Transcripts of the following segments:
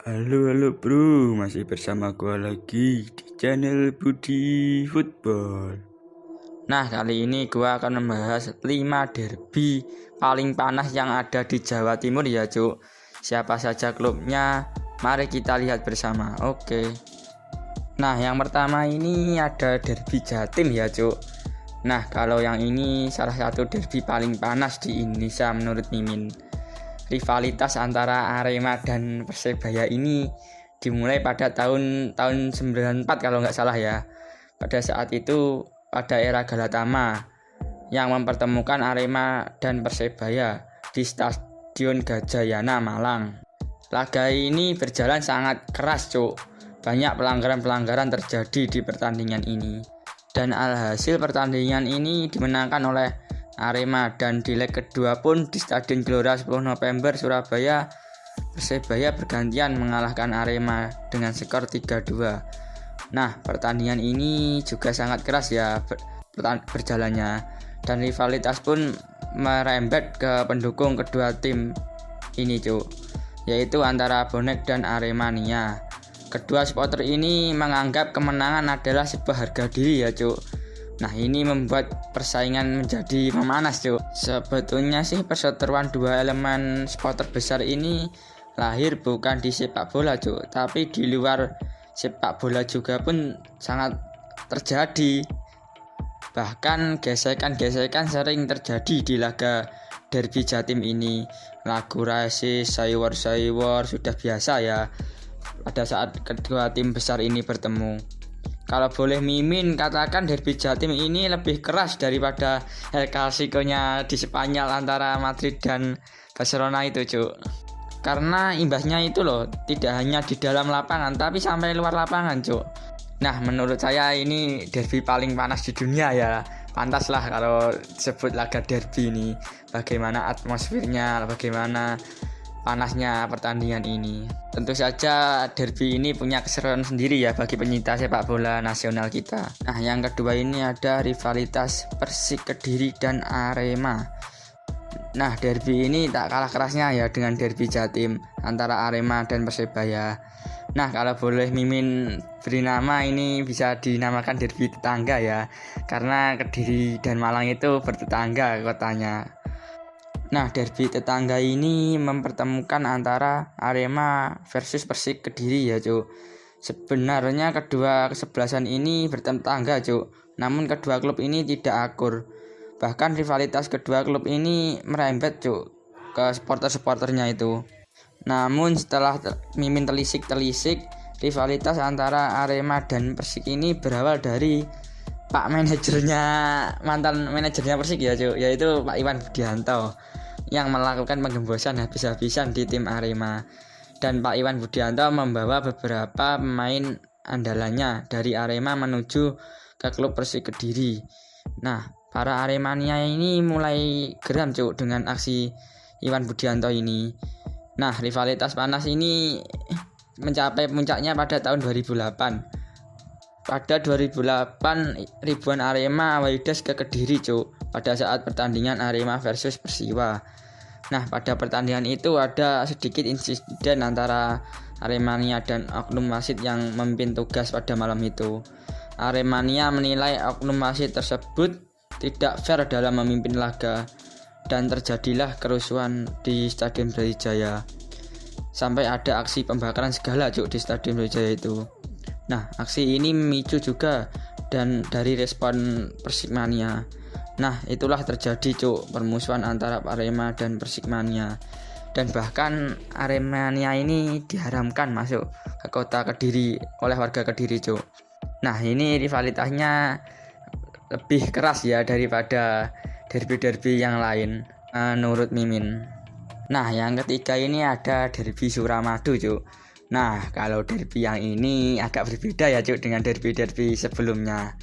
Halo bro, masih bersama gua lagi di channel Budi Football. Nah, kali ini gua akan membahas 5 derby paling panas yang ada di Jawa Timur ya cuk. Siapa saja klubnya, mari kita lihat bersama. Oke. Nah, yang pertama ini ada derby Jatim ya cuk. Nah, kalau yang ini salah satu derby paling panas di Indonesia menurut Mimin. Rivalitas antara Arema dan Persebaya ini dimulai pada tahun 94 kalau nggak salah ya. Pada saat itu pada era Galatama yang mempertemukan Arema dan Persebaya di Stadion Gajayana Malang. Laga ini berjalan sangat keras cuk. Banyak pelanggaran-pelanggaran terjadi di pertandingan ini. Dan alhasil pertandingan ini dimenangkan oleh Arema, dan di leg kedua pun di Stadion Gelora 10 November Surabaya, Persebaya bergantian mengalahkan Arema dengan skor 3-2. Nah, pertandingan ini juga sangat keras ya berjalannya, dan rivalitas pun merembet ke pendukung kedua tim ini cuk, yaitu antara bonek dan Aremania. Kedua supporter ini menganggap kemenangan adalah sebuah harga diri ya cuk. Nah, ini membuat persaingan menjadi memanas cuk. Sebetulnya sih perseteruan dua elemen supporter besar ini lahir bukan di sepak bola cuk, tapi di luar sepak bola juga pun sangat terjadi. Bahkan gesekan-gesekan sering terjadi di laga derby Jatim ini. Lagu rasis, saywar-saywar sudah biasa ya pada saat kedua tim besar ini bertemu. Kalau boleh Mimin katakan derby Jatim ini lebih keras daripada El Clasico-nya di Spanyol antara Madrid dan Barcelona itu cuk. Karena imbasnya itu loh, tidak hanya di dalam lapangan tapi sampai luar lapangan cuk. Nah, menurut saya ini derby paling panas di dunia ya. Pantas lah kalau disebut laga derby ini. Bagaimana atmosfernya, bagaimana panasnya pertandingan ini. Tentu saja derby ini punya keseruan sendiri ya bagi penyinta sepak bola nasional kita. Nah, yang kedua ini ada rivalitas Persik Kediri dan Arema. Nah, derby ini tak kalah kerasnya ya dengan derby Jatim antara Arema dan Persebaya. Nah, kalau boleh Mimin beri nama, ini bisa dinamakan derby tetangga ya, karena Kediri dan Malang itu bertetangga kotanya. Nah, derby tetangga ini mempertemukan antara Arema versus Persik Kediri ya cuk. Sebenarnya kedua kesebelasan ini bertetangga cuk, namun kedua klub ini tidak akur. Bahkan rivalitas kedua klub ini merembet cuk ke supporter-supporternya itu. Namun setelah Mimin telisik-telisik, rivalitas antara Arema dan Persik ini berawal dari mantan manajernya Persik ya cuk, yaitu Pak Iwan Budianto, yang melakukan penggembosan habis-habisan di tim Arema. Dan Pak Iwan Budianto membawa beberapa pemain andalannya dari Arema menuju ke klub Persik Kediri. Nah, para Aremania ini mulai geram cuk dengan aksi Iwan Budianto ini. Nah, rivalitas panas ini mencapai puncaknya pada tahun 2008. Pada 2008 ribuan Arema waidas ke Kediri cuk pada saat pertandingan Arema versus Persiwa. Nah, pada pertandingan itu ada sedikit insiden antara Aremania dan oknum wasit yang memimpin tugas pada malam itu. Aremania menilai oknum wasit tersebut tidak fair dalam memimpin laga, dan terjadilah kerusuhan di Stadion Brawijaya. Sampai ada aksi pembakaran segala cuk di Stadion Brawijaya itu. Nah, aksi ini memicu juga dan dari respon Persikmania. Nah, itulah terjadi cuk permusuhan antara Arema dan Persikmania. Dan bahkan Aremania ini diharamkan masuk ke kota Kediri oleh warga Kediri cuk. Nah, ini rivalitasnya lebih keras ya daripada derby-derby yang lain menurut Mimin. Nah, yang ketiga ini ada derby Suramadu cuk. Nah, kalau derby yang ini agak berbeda ya cuk dengan derby-derby sebelumnya.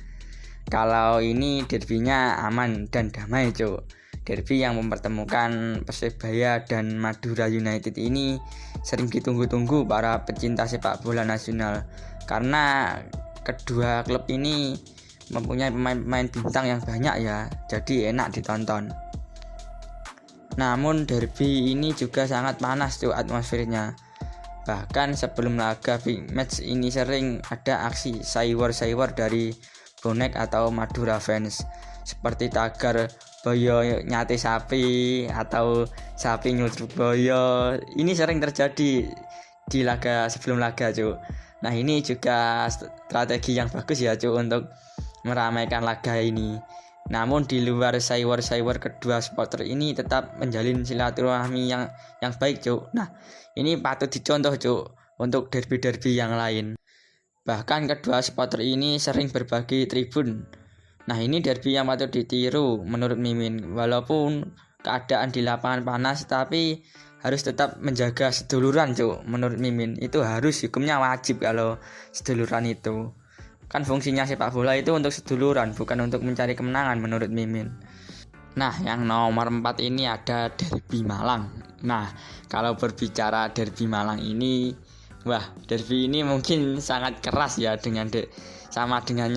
Kalau ini derbynya aman dan damai cuk. Derby yang mempertemukan Persebaya dan Madura United ini sering ditunggu-tunggu para pecinta sepak bola nasional, karena kedua klub ini mempunyai pemain-pemain bintang yang banyak ya, jadi enak ditonton. Namun derby ini juga sangat panas tuh atmosfernya. Bahkan sebelum laga big match ini sering ada aksi saywar dari bonek atau Madura fans, seperti tagar boyo nyate sapi atau sapi nyutruk boyo. Ini sering terjadi di laga sebelum laga, Cuk. Nah, ini juga strategi yang bagus ya, Cuk, untuk meramaikan laga ini. Namun di luar saywar kedua supporter ini tetap menjalin silaturahmi yang baik, Cuk. Nah, ini patut dicontoh, Cuk, untuk derby yang lain. Bahkan kedua supporter ini sering berbagi tribun. Nah, ini derby yang patut ditiru menurut Mimin. Walaupun keadaan di lapangan panas, tapi harus tetap menjaga seduluran, Cuk. Menurut Mimin itu harus, hukumnya wajib kalau seduluran itu. Kan fungsinya sepak bola itu untuk seduluran, bukan untuk mencari kemenangan menurut Mimin. Nah, yang nomor 4 ini ada derby Malang. Nah, kalau berbicara derby Malang ini, derby ini mungkin sangat keras ya sama dengan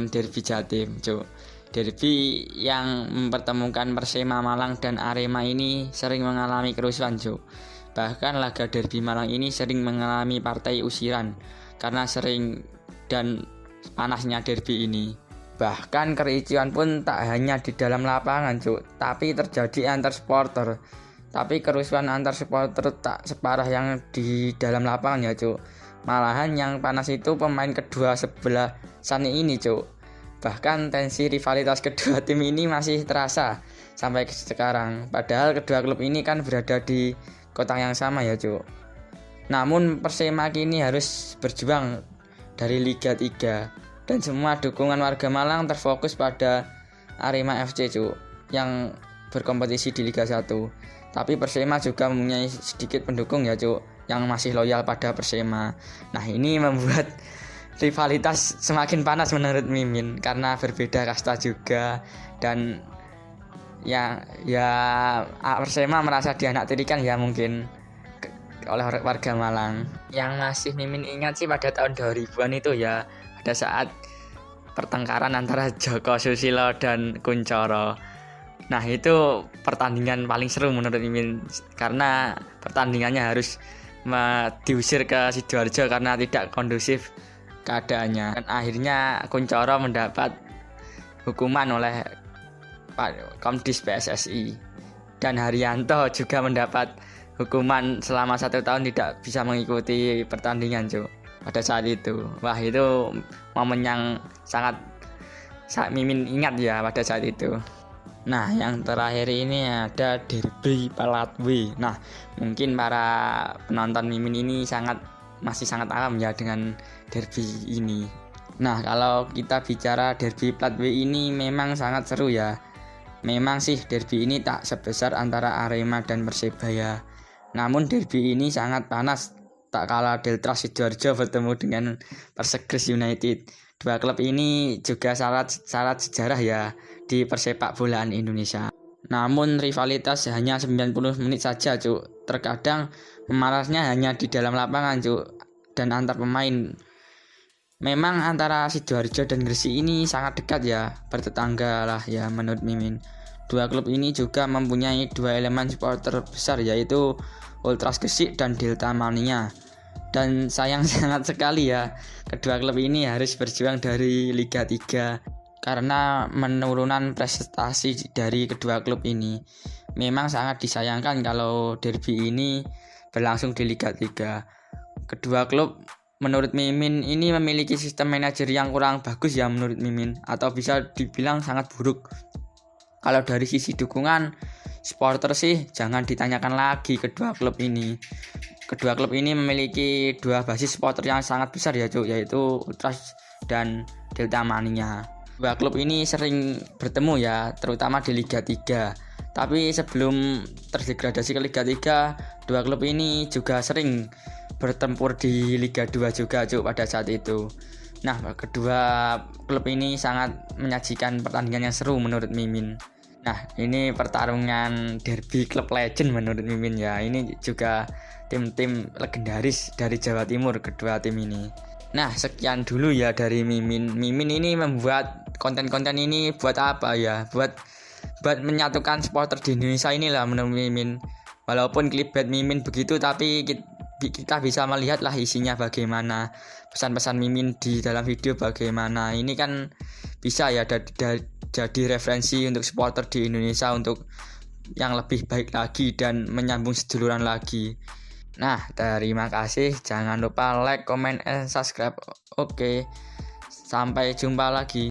derby Jatim, Cuk. Derby yang mempertemukan Persema Malang dan Arema ini sering mengalami kerusuhan, Cuk. Bahkan laga derby Malang ini sering mengalami partai usiran karena sering dan panasnya derby ini. Bahkan kericuan pun tak hanya di dalam lapangan, Cuk, tapi terjadi antar supporter. Tapi kerusuhan antar supporter tak separah yang di dalam lapangan ya, Cuk. Malahan yang panas itu pemain kedua sebelah sana ini, Cuk. Bahkan tensi rivalitas kedua tim ini masih terasa sampai sekarang. Padahal kedua klub ini kan berada di kota yang sama ya, Cuk. Namun Persema kini harus berjuang dari Liga 3 dan semua dukungan warga Malang terfokus pada Arema FC, Cuk, yang berkompetisi di Liga 1. Tapi Persema juga mempunyai sedikit pendukung ya, Cuk, yang masih loyal pada Persema. Nah, ini membuat rivalitas semakin panas menurut Mimin karena berbeda kasta juga, dan ya Persema merasa dianaktirikan ya mungkin oleh warga Malang. Yang masih Mimin ingat sih pada tahun 2000-an itu ya, pada saat pertengkaran antara Joko Susilo dan Kunchoro. Nah, itu pertandingan paling seru menurut Mimin karena pertandingannya harus diusir ke Sidoarjo karena tidak kondusif keadaannya. Dan akhirnya Kunchoro mendapat hukuman oleh Komdis PSSI, dan Haryanto juga mendapat hukuman selama 1 tahun tidak bisa mengikuti pertandingan, Cuk, pada saat itu. Itu momen yang sangat Mimin ingat ya pada saat itu. Nah, yang terakhir ini ada derby Palatwe. Nah, mungkin para penonton Mimin ini masih sangat awam ya dengan derby ini. Nah, kalau kita bicara derby Palatwe ini memang sangat seru ya. Memang sih derby ini tak sebesar antara Arema dan Persebaya. Namun derby ini sangat panas, tak kalah Delta Sidoarjo bertemu dengan Persegres United. Dua klub ini juga syarat sejarah ya di persepak bolaan Indonesia. Namun rivalitas hanya 90 menit saja, Cuk. Terkadang memanasnya hanya di dalam lapangan, Cuk, dan antar pemain. Memang antara Sidoarjo dan Gresik ini sangat dekat ya, bertetangga lah ya menurut Mimin. Dua klub ini juga mempunyai dua elemen supporter besar, yaitu Ultras Gresik dan Delta Mania. Dan sayang sangat sekali ya, kedua klub ini harus berjuang dari Liga 3 karena penurunan prestasi dari kedua klub ini. Memang sangat disayangkan kalau derby ini berlangsung di Liga 3. Kedua klub menurut Mimin ini memiliki sistem manajer yang kurang bagus ya menurut Mimin, atau bisa dibilang sangat buruk. Kalau dari sisi dukungan supporter sih jangan ditanyakan lagi kedua klub ini. Kedua klub ini memiliki dua basis supporter yang sangat besar ya, Cuk, yaitu Ultras dan Delta Mania. Dua klub ini sering bertemu ya, terutama di Liga 3. Tapi sebelum terdegradasi ke Liga 3, dua klub ini juga sering bertempur di Liga 2 juga, Cuk, pada saat itu. Nah, kedua klub ini sangat menyajikan pertandingan yang seru menurut Mimin. Nah, ini pertarungan derby klub legend menurut Mimin ya. Ini juga tim-tim legendaris dari Jawa Timur, kedua tim ini. Nah, sekian dulu ya dari Mimin. Mimin ini membuat konten-konten ini buat apa ya? Buat menyatukan supporter di Indonesia inilah menurut Mimin. Walaupun clickbait Mimin begitu, tapi kita bisa melihat lah isinya bagaimana, pesan-pesan Mimin di dalam video bagaimana. Ini kan bisa ya jadi referensi untuk supporter di Indonesia untuk yang lebih baik lagi dan menyambung seduluran lagi. Nah, terima kasih. Jangan lupa like, comment, and subscribe. Oke, sampai jumpa lagi.